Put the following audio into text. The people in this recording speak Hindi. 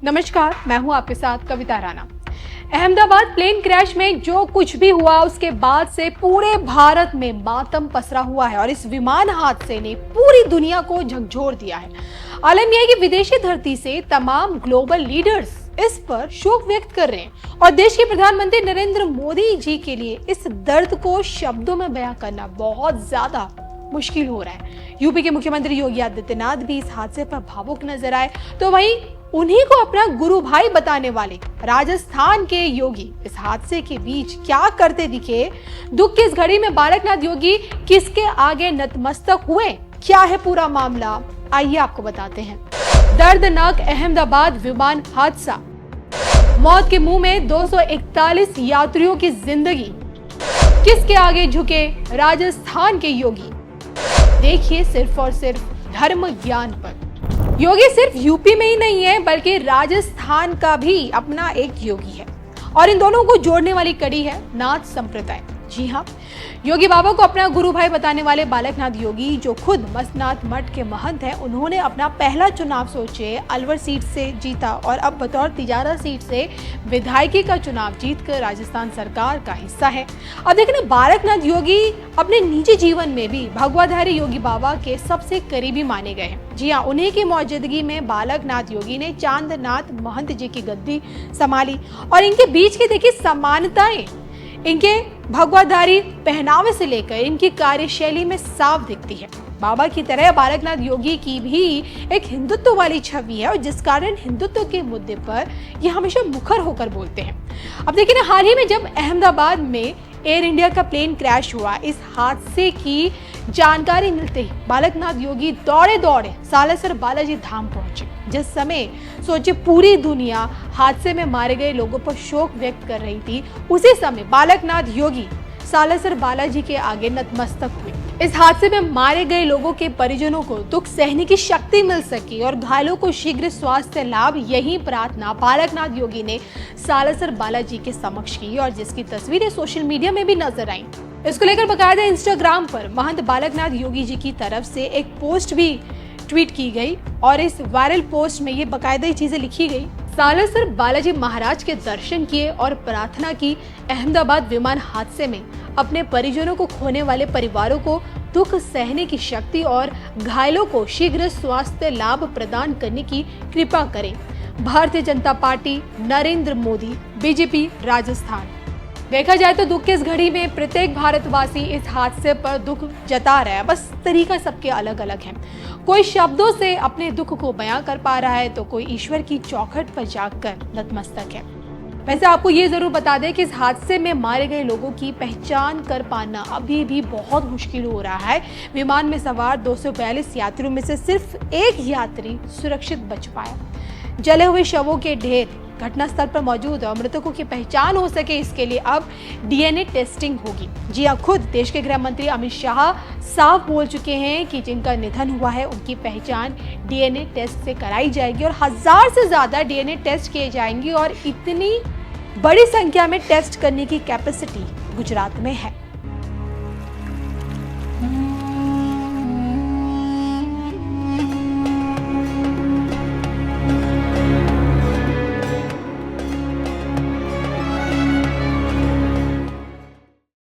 नमस्कार, मैं हूं आपके साथ कविता राणा। अहमदाबाद प्लेन क्रैश में जो कुछ भी हुआ उसके बाद से पूरे भारत में मातम पसरा हुआ है और इस विमान हादसे ने पूरी दुनिया को झकझोर दिया है। आलम यह है कि विदेशी धरती से तमाम ग्लोबल लीडर्स इस पर शोक व्यक्त कर रहे हैं और देश के प्रधानमंत्री नरेंद्र मोदी जी के लिए इस दर्द को शब्दों में बयां करना बहुत ज्यादा मुश्किल हो रहा है। यूपी के मुख्यमंत्री योगी आदित्यनाथ भी इस हादसे पर भावुक नजर आए, तो वहीं उन्हीं को अपना गुरु भाई बताने वाले राजस्थान के योगी इस हादसे के बीच क्या करते दिखे। दुख की इस घड़ी में बालकनाथ योगी किसके आगे नतमस्तक हुए, क्या है पूरा मामला, आइए आपको बताते हैं। दर्दनाक अहमदाबाद विमान हादसा, मौत के मुंह में 241 यात्रियों की जिंदगी, किसके आगे झुके राजस्थान के योगी। देखिए सिर्फ और सिर्फ धर्म ज्ञान पर। योगी सिर्फ यूपी में ही नहीं है बल्कि राजस्थान का भी अपना एक योगी है और इन दोनों को जोड़ने वाली कड़ी है नाथ संप्रदाय। जी हाँ, योगी बाबा को अपना गुरु भाई बताने वाले बालकनाथ योगी जो खुद मस्तनाथ मठ के महंत हैं, उन्होंने अपना पहला चुनाव सोचे अलवर सीट से जीता और अब बतौर तिजारा सीट से विधायकी का चुनाव जीतकर राजस्थान सरकार का हिस्सा है। अब देखें, बालकनाथ योगी अपने निजी जीवन में भी भगवाधारी योगी बाबा के सबसे करीबी माने गए हैं। जी हाँ, उन्हीं की मौजूदगी में बालकनाथ योगी ने चांदनाथ महंत जी की गद्दी संभाली और इनके बीच की देखिए समानताएं इनके भगवाधारी पहनावे से लेकर इनकी कार्यशैली में साफ दिखती है। बाबा की तरह बालकनाथ योगी की भी एक हिंदुत्व वाली छवि है और जिस कारण हिंदुत्व के मुद्दे पर ये हमेशा मुखर होकर बोलते हैं। अब देखिए ना, हाल ही में जब अहमदाबाद में एयर इंडिया का प्लेन क्रैश हुआ, इस हादसे की जानकारी मिलते ही बालकनाथ योगी दौड़े दौड़े सालासर बालाजी धाम पहुंचे। जिस समय सोचे पूरी दुनिया हादसे में मारे गए लोगों पर शोक व्यक्त कर रही थी, उसी समय बालकनाथ योगी सालासर बालाजी के आगे नतमस्तक हुए। इस हादसे में मारे गए लोगों के परिजनों को दुख सहने की शक्ति मिल सके और घायलों को शीघ्र स्वास्थ्य लाभ, यही प्रार्थना बालकनाथ योगी ने सालासर बालाजी के समक्ष की और जिसकी तस्वीरें सोशल मीडिया में भी नजर आई। इसको लेकर बकायदा इंस्टाग्राम पर महंत बालकनाथ योगी जी की तरफ से एक पोस्ट भी ट्वीट की गई और इस वायरल पोस्ट में ये बकायदा चीजें लिखी गई। सालासर बालाजी महाराज के दर्शन किए और प्रार्थना की। अहमदाबाद विमान हादसे में अपने परिजनों को खोने वाले परिवारों को दुख सहने की शक्ति और घायलों को शीघ्र स्वास्थ्य लाभ प्रदान करने की कृपा करें। Bharatiya Janata party, Narendra Modi, BJP, Rajasthan. देखा जाए तो दुख की इस घड़ी में प्रत्येक भारतवासी इस हादसे पर दुख जता रहा है, बस तरीका सबके अलग अलग है। कोई शब्दों से अपने दुख को बयां कर पा रहा है तो कोई ईश्वर की चौखट पर जाकर नतमस्तक है। वैसे आपको ये जरूर बता दें कि इस हादसे में मारे गए लोगों की पहचान कर पाना अभी भी बहुत मुश्किल हो रहा है। विमान में सवार 242 यात्रियों में से सिर्फ एक यात्री सुरक्षित बच पाया। जले हुए शवों के ढेर घटनास्थल पर मौजूद है और मृतकों की पहचान हो सके इसके लिए अब डीएनए टेस्टिंग होगी। जी हाँ, खुद देश के गृह मंत्री अमित शाह साफ बोल चुके हैं कि जिनका निधन हुआ है उनकी पहचान डीएनए टेस्ट से कराई जाएगी और 1000 से ज्यादा डीएनए टेस्ट किए जाएंगे और इतनी बड़ी संख्या में टेस्ट करने की कैपेसिटी गुजरात में है।